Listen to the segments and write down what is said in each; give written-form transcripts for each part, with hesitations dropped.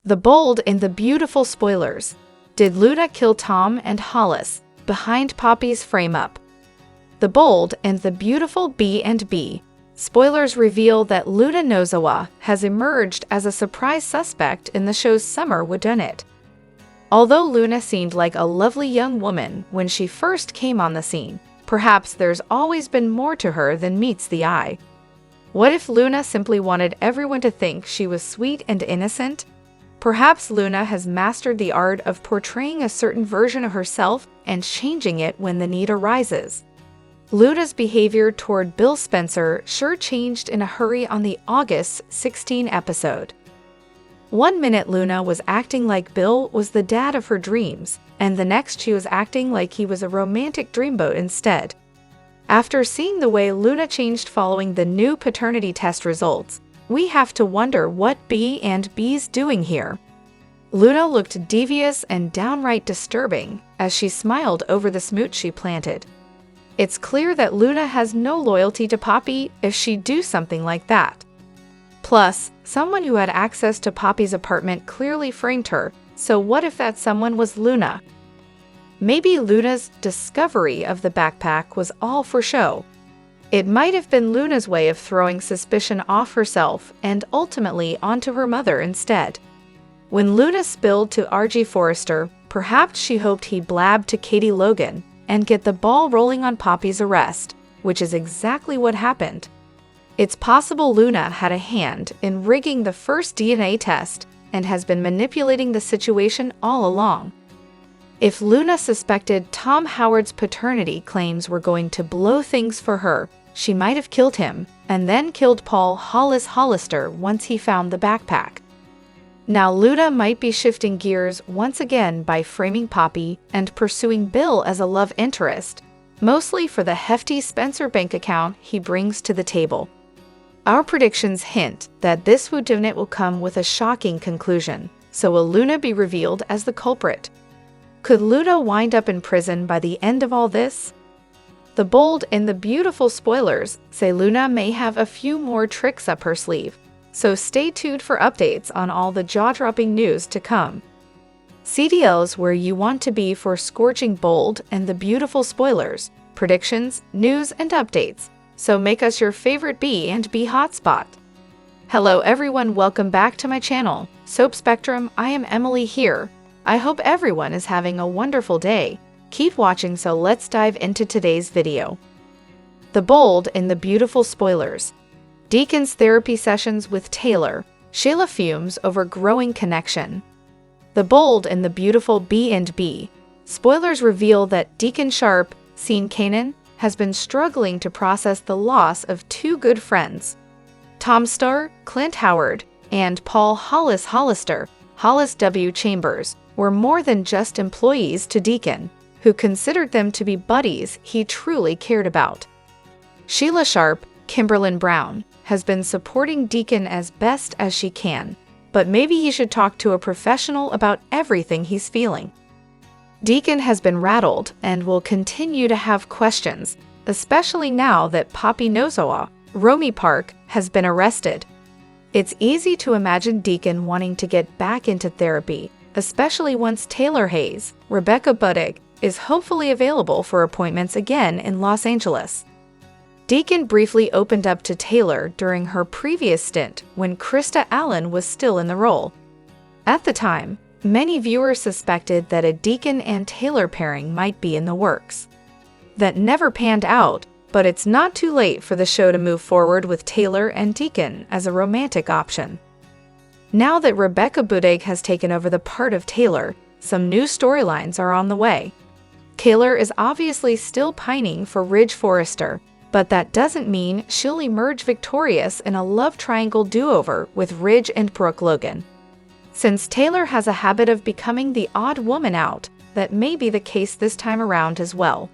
The Bold and the Beautiful spoilers. Did Luna kill Tom and Hollis behind Poppy's frame-up? The Bold and the Beautiful B&B. Spoilers reveal that Luna Nozawa has emerged as a surprise suspect in the show's summer whodunit. Although Luna seemed like a lovely young woman when she first came on the scene, perhaps there's always been more to her than meets the eye. What if Luna simply wanted everyone to think she was sweet and innocent? Perhaps Luna has mastered the art of portraying a certain version of herself and changing it when the need arises. Luna's behavior toward Bill Spencer sure changed in a hurry on the August 16 episode. One minute Luna was acting like Bill was the dad of her dreams, and the next she was acting like he was a romantic dreamboat instead. After seeing the way Luna changed following the new paternity test results, we have to wonder what B&B's doing here. Luna looked devious and downright disturbing as she smiled over the smooch she planted. It's clear that Luna has no loyalty to Poppy if she'd do something like that. Plus, someone who had access to Poppy's apartment clearly framed her, so what if that someone was Luna? Maybe Luna's discovery of the backpack was all for show. It might have been Luna's way of throwing suspicion off herself and ultimately onto her mother instead. When Luna spilled to R.G. Forrester, perhaps she hoped he'd blab to Katie Logan and get the ball rolling on Poppy's arrest, which is exactly what happened. It's possible Luna had a hand in rigging the first DNA test and has been manipulating the situation all along. If Luna suspected Tom Howard's paternity claims were going to blow things for her, she might have killed him and then killed Paul Hollister once he found the backpack. Now Luna might be shifting gears once again by framing Poppy and pursuing Bill as a love interest, mostly for the hefty Spencer bank account he brings to the table. Our predictions hint that this whodunit will come with a shocking conclusion, so will Luna be revealed as the culprit? Could Luna wind up in prison by the end of all this? The Bold and the Beautiful spoilers say Luna may have a few more tricks up her sleeve, so stay tuned for updates on all the jaw-dropping news to come. CDL's where you want to be for scorching Bold and the Beautiful spoilers, predictions, news, and updates, so make us your favorite B&B hotspot. Hello everyone, welcome back to my channel, Soap Spectrum. I am Emily here. I hope everyone is having a wonderful day. Keep watching, so let's dive into today's video. The Bold and the Beautiful spoilers. Deacon's therapy sessions with Taylor. Sheila fumes over growing connection. The Bold and the Beautiful B&B. Spoilers reveal that Deacon Sharp, seen Kanan, has been struggling to process the loss of two good friends. Tom Starr, Clint Howard, and Paul Hollister, Hollis W. Chambers, were more than just employees to Deacon, who considered them to be buddies he truly cared about. Sheila Sharp, Kimberlyn Brown, has been supporting Deacon as best as she can, but maybe he should talk to a professional about everything he's feeling. Deacon has been rattled and will continue to have questions, especially now that Poppy Nozawa, Romy Park, has been arrested. It's easy to imagine Deacon wanting to get back into therapy, especially once Taylor Hayes, Rebecca Budig, is hopefully available for appointments again in Los Angeles. Deacon briefly opened up to Taylor during her previous stint when Krista Allen was still in the role. At the time, many viewers suspected that a Deacon and Taylor pairing might be in the works. That never panned out, but it's not too late for the show to move forward with Taylor and Deacon as a romantic option. Now that Rebecca Budig has taken over the part of Taylor, some new storylines are on the way. Taylor is obviously still pining for Ridge Forrester, but that doesn't mean she'll emerge victorious in a love triangle do-over with Ridge and Brooke Logan. Since Taylor has a habit of becoming the odd woman out, that may be the case this time around as well.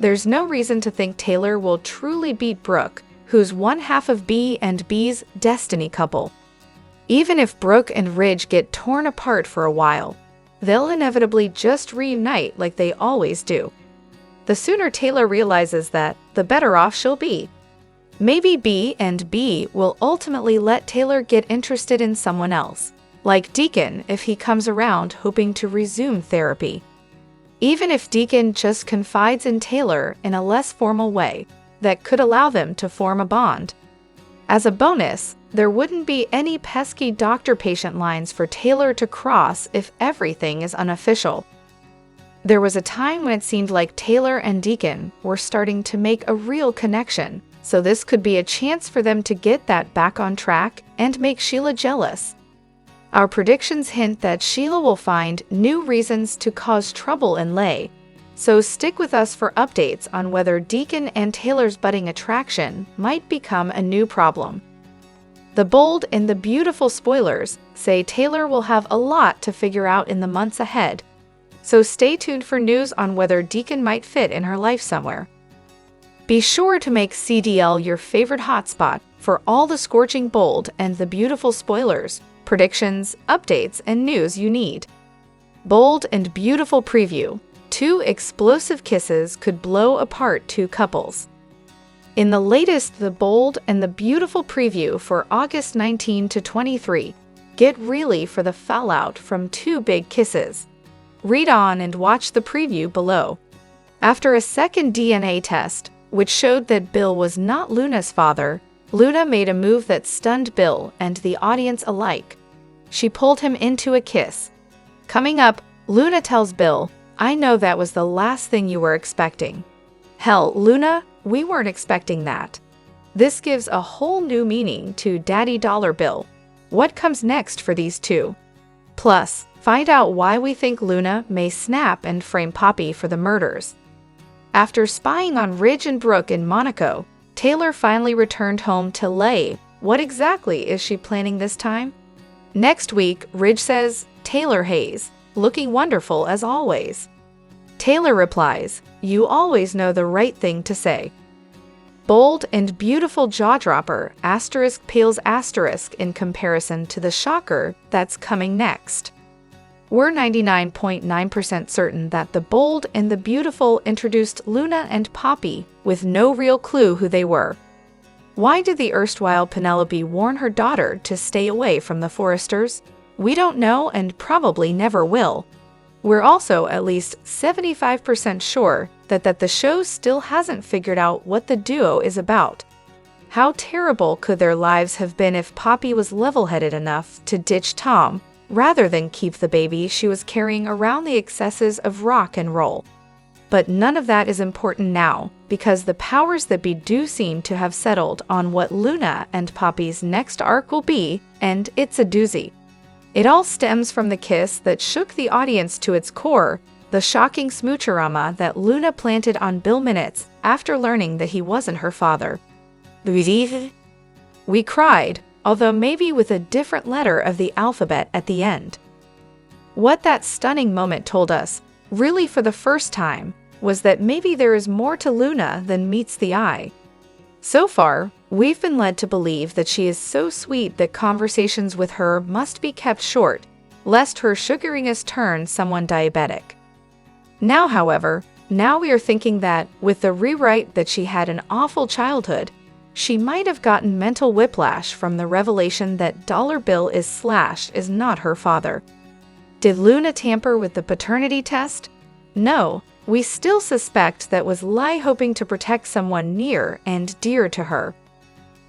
There's no reason to think Taylor will truly beat Brooke, who's one half of B&B's destiny couple. Even if Brooke and Ridge get torn apart for a while, they'll inevitably just reunite like they always do. The sooner Taylor realizes that, the better off she'll be. Maybe B&B will ultimately let Taylor get interested in someone else. like Deacon if he comes around hoping to resume therapy. Even if Deacon just confides in Taylor in a less formal way, that could allow them to form a bond. As a bonus, there wouldn't be any pesky doctor-patient lines for Taylor to cross if everything is unofficial. There was a time when it seemed like Taylor and Deacon were starting to make a real connection, so this could be a chance for them to get that back on track and make Sheila jealous. Our predictions hint that Sheila will find new reasons to cause trouble in Lay, so stick with us for updates on whether Deacon and Taylor's budding attraction might become a new problem. The bold and the beautiful spoilers say Taylor will have a lot to figure out in the months ahead, so stay tuned for news on whether Deacon might fit in her life somewhere. Be sure to make CDL your favorite hotspot for all the scorching bold and the beautiful spoilers, predictions, updates, and news you need. Bold and beautiful preview. 2 explosive kisses could blow apart 2 couples. In the latest The Bold and the Beautiful preview for August 19 to 23, get ready for the fallout from 2 big kisses. Read on and watch the preview below. After a second DNA test, which showed that Bill was not Luna's father, Luna made a move that stunned Bill and the audience alike. She pulled him into a kiss. Coming up, Luna tells Bill, "I know that was the last thing you were expecting." Hell, Luna, we weren't expecting that. This gives a whole new meaning to Daddy Dollar Bill. What comes next for these 2? Plus, find out why we think Luna may snap and frame Poppy for the murders. After spying on Ridge and Brooke in Monaco, Taylor finally returned home to Lay. What exactly is she planning this time? Next week, Ridge says, "Taylor Hayes, looking wonderful as always." Taylor replies, "You always know the right thing to say." Bold and beautiful jaw-dropper asterisk pales asterisk in comparison to the shocker that's coming next. We're 99.9% certain that The Bold and the Beautiful introduced Luna and Poppy with no real clue who they were. Why did the erstwhile Penelope warn her daughter to stay away from the Forresters? We don't know and probably never will. We're also at least 75% sure that the show still hasn't figured out what the duo is about. How terrible could their lives have been if Poppy was level-headed enough to ditch Tom, rather than keep the baby she was carrying around the excesses of rock and roll? But none of that is important now, because the powers that be do seem to have settled on what Luna and Poppy's next arc will be, and it's a doozy. It all stems from the kiss that shook the audience to its core, the shocking smoocherama that Luna planted on Bill minutes after learning that he wasn't her father. We cried, although maybe with a different letter of the alphabet at the end. What that stunning moment told us, really for the first time, was that maybe there is more to Luna than meets the eye. So far, we've been led to believe that she is so sweet that conversations with her must be kept short, lest her sugariness turn someone diabetic. Now, however, we are thinking that, with the rewrite that she had an awful childhood, she might have gotten mental whiplash from the revelation that Dollar Bill is not her father. Did Luna tamper with the paternity test? No, we still suspect that was Lai hoping to protect someone near and dear to her.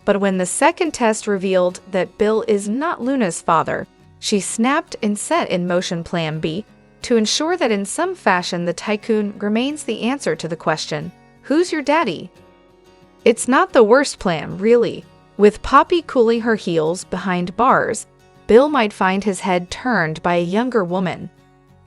But when the second test revealed that Bill is not Luna's father, she snapped and set in motion Plan B to ensure that in some fashion the tycoon remains the answer to the question, "Who's your daddy?" It's not the worst plan, really. With Poppy cooling her heels behind bars, Bill might find his head turned by a younger woman.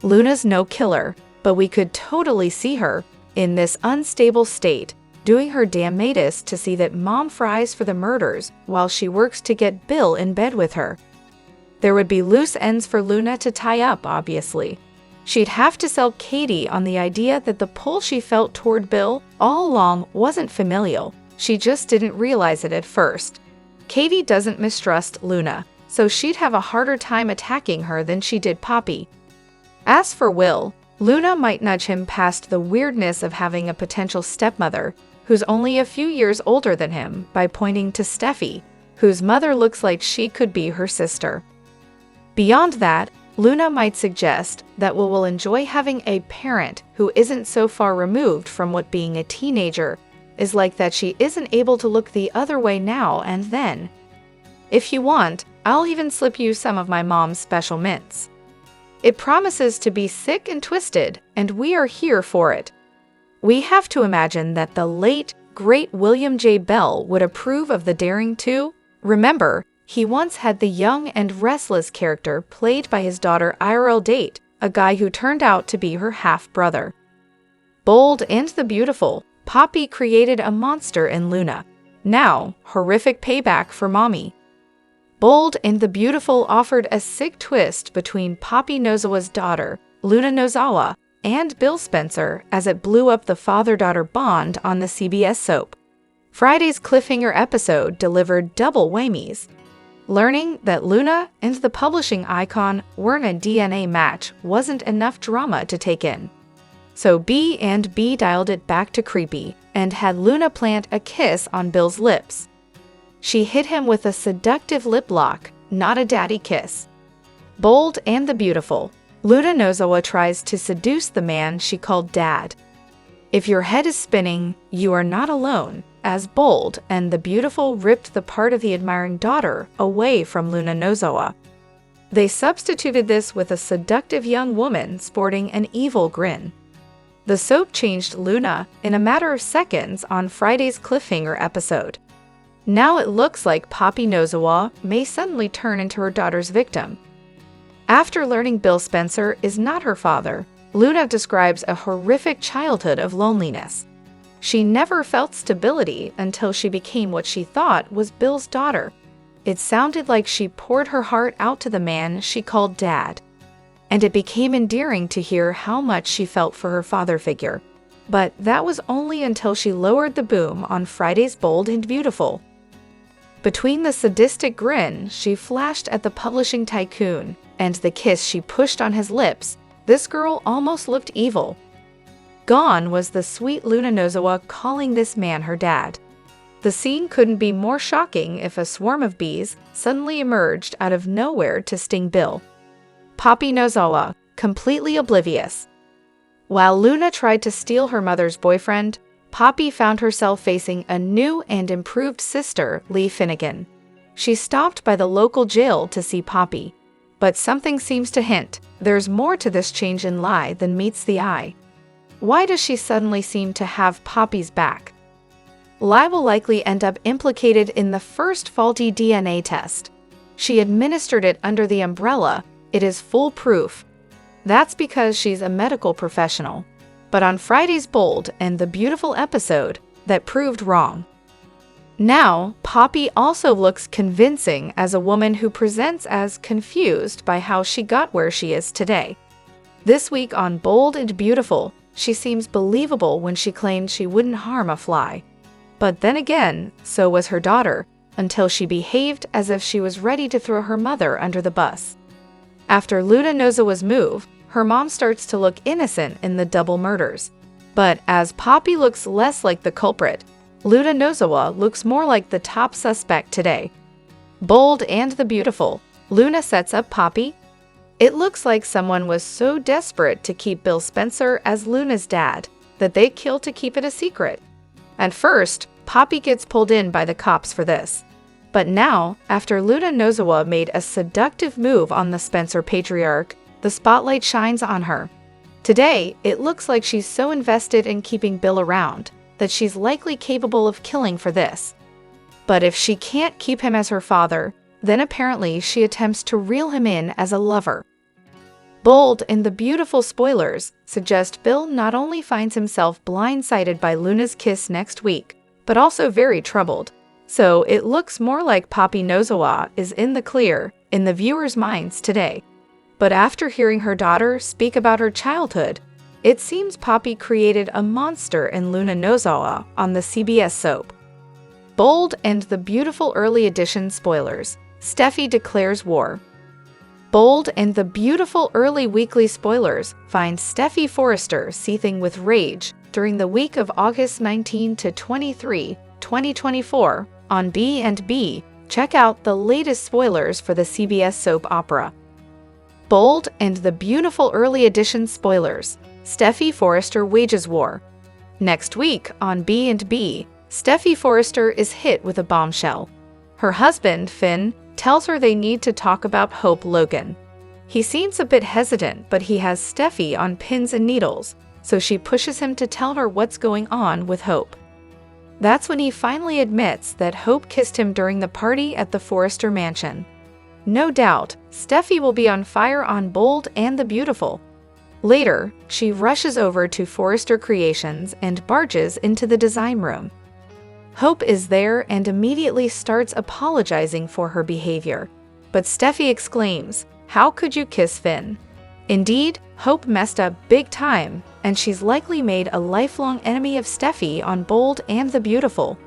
Luna's no killer, but we could totally see her, in this unstable state, doing her damnedest to see that Mom fries for the murders while she works to get Bill in bed with her. There would be loose ends for Luna to tie up, obviously. She'd have to sell Katie on the idea that the pull she felt toward Bill all along wasn't familial. She just didn't realize it at first. Katie doesn't mistrust Luna, so she'd have a harder time attacking her than she did Poppy. As for Will, Luna might nudge him past the weirdness of having a potential stepmother who's only a few years older than him by pointing to Steffi, whose mother looks like she could be her sister. Beyond that, Luna might suggest that we will enjoy having a parent who isn't so far removed from what being a teenager is like that she isn't able to look the other way now and then. If you want, I'll even slip you some of my mom's special mints. It promises to be sick and twisted, and we are here for it. We have to imagine that the late, great William J. Bell would approve of the daring too. Remember, he once had the young and restless character played by his daughter IRL date, a guy who turned out to be her half-brother. Bold and the Beautiful, Poppy created a monster in Luna. Now, horrific payback for mommy. Bold and the Beautiful offered a sick twist between Poppy Nozawa's daughter, Luna Nozawa, and Bill Spencer as it blew up the father-daughter bond on the CBS soap. Friday's cliffhanger episode delivered double whammies. Learning that Luna and the publishing icon weren't a DNA match wasn't enough drama to take in. So B&B dialed it back to creepy and had Luna plant a kiss on Bill's lips. She hit him with a seductive lip lock, not a daddy kiss. Bold and the Beautiful, Luna Nozawa tries to seduce the man she called Dad. If your head is spinning, you are not alone, as Bold and the Beautiful ripped the part of the admiring daughter away from Luna Nozawa. They substituted this with a seductive young woman sporting an evil grin. The soap changed Luna in a matter of seconds on Friday's cliffhanger episode. Now it looks like Poppy Nozawa may suddenly turn into her daughter's victim. After learning Bill Spencer is not her father, Luna describes a horrific childhood of loneliness. She never felt stability until she became what she thought was Bill's daughter. It sounded like she poured her heart out to the man she called Dad. And it became endearing to hear how much she felt for her father figure. But that was only until she lowered the boom on Friday's Bold and Beautiful. Between the sadistic grin she flashed at the publishing tycoon and the kiss she pushed on his lips, this girl almost looked evil. Gone was the sweet Luna Nozawa calling this man her dad. The scene couldn't be more shocking if a swarm of bees suddenly emerged out of nowhere to sting Bill. Poppy Nozawa, completely oblivious. While Luna tried to steal her mother's boyfriend, Poppy found herself facing a new and improved sister, Lee Finnegan. She stopped by the local jail to see Poppy. But something seems to hint there's more to this change in Lie than meets the eye. Why does she suddenly seem to have Poppy's back? Lie will likely end up implicated in the first faulty DNA test. She administered it under the umbrella, it is foolproof. That's because she's a medical professional. But on Friday's Bold and the Beautiful episode, that proved wrong. Now, Poppy also looks convincing as a woman who presents as confused by how she got where she is today. This week on Bold and Beautiful, she seems believable when she claimed she wouldn't harm a fly. But then again, so was her daughter, until she behaved as if she was ready to throw her mother under the bus. After Luna Nozawa's move, her mom starts to look innocent in the double murders. But as Poppy looks less like the culprit, Luna Nozawa looks more like the top suspect today. Bold and the Beautiful, Luna sets up Poppy. It looks like someone was so desperate to keep Bill Spencer as Luna's dad that they killed to keep it a secret. At first, Poppy gets pulled in by the cops for this. But now, after Luna Nozawa made a seductive move on the Spencer patriarch, the spotlight shines on her. Today, it looks like she's so invested in keeping Bill around that she's likely capable of killing for this. But if she can't keep him as her father, then apparently she attempts to reel him in as a lover. Bold and the Beautiful spoilers suggest Bill not only finds himself blindsided by Luna's kiss next week, but also very troubled. So it looks more like Poppy Nozawa is in the clear in the viewers' minds today. But after hearing her daughter speak about her childhood, it seems Poppy created a monster in Luna Nozawa on the CBS soap. Bold and the Beautiful early edition spoilers. Stephy declares war. Bold and the Beautiful early weekly spoilers find Stephy Forrester seething with rage during the week of August 19 to 23, 2024 on B&B. Check out the latest spoilers for the CBS soap opera. Bold and the Beautiful early edition spoilers. Stephy Forrester wages war. Next week on B&B, Stephy Forrester is hit with a bombshell. Her husband, Finn, tells her they need to talk about Hope Logan. He seems a bit hesitant, but he has Stephy on pins and needles, so she pushes him to tell her what's going on with Hope. That's when he finally admits that Hope kissed him during the party at the Forrester mansion. No doubt, Stephy will be on fire on Bold and the Beautiful. Later, she rushes over to Forrester Creations and barges into the design room. Hope is there and immediately starts apologizing for her behavior. But Stephy exclaims, "How could you kiss Finn?" Indeed, Hope messed up big time, and she's likely made a lifelong enemy of Stephy on Bold and the Beautiful.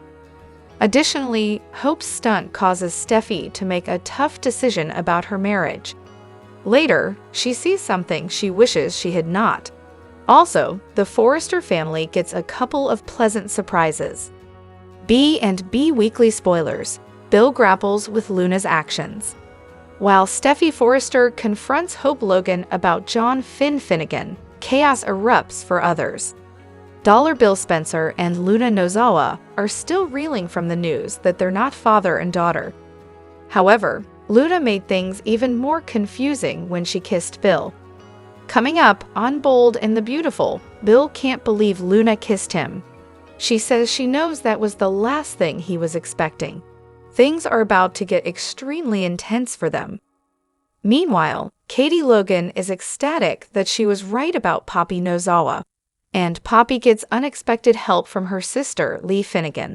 Additionally, Hope's stunt causes Stephy to make a tough decision about her marriage. Later, she sees something she wishes she had not. Also, the Forrester family gets a couple of pleasant surprises. B&B Weekly Spoilers. Bill grapples with Luna's actions. While Stephy Forrester confronts Hope Logan about John Finnegan, chaos erupts for others. Dollar Bill Spencer and Luna Nozawa are still reeling from the news that they're not father and daughter. However, Luna made things even more confusing when she kissed Bill. Coming up on Bold and the Beautiful, Bill can't believe Luna kissed him. She says she knows that was the last thing he was expecting. Things are about to get extremely intense for them. Meanwhile, Katie Logan is ecstatic that she was right about Poppy Nozawa, and Poppy gets unexpected help from her sister, Lee Finnegan.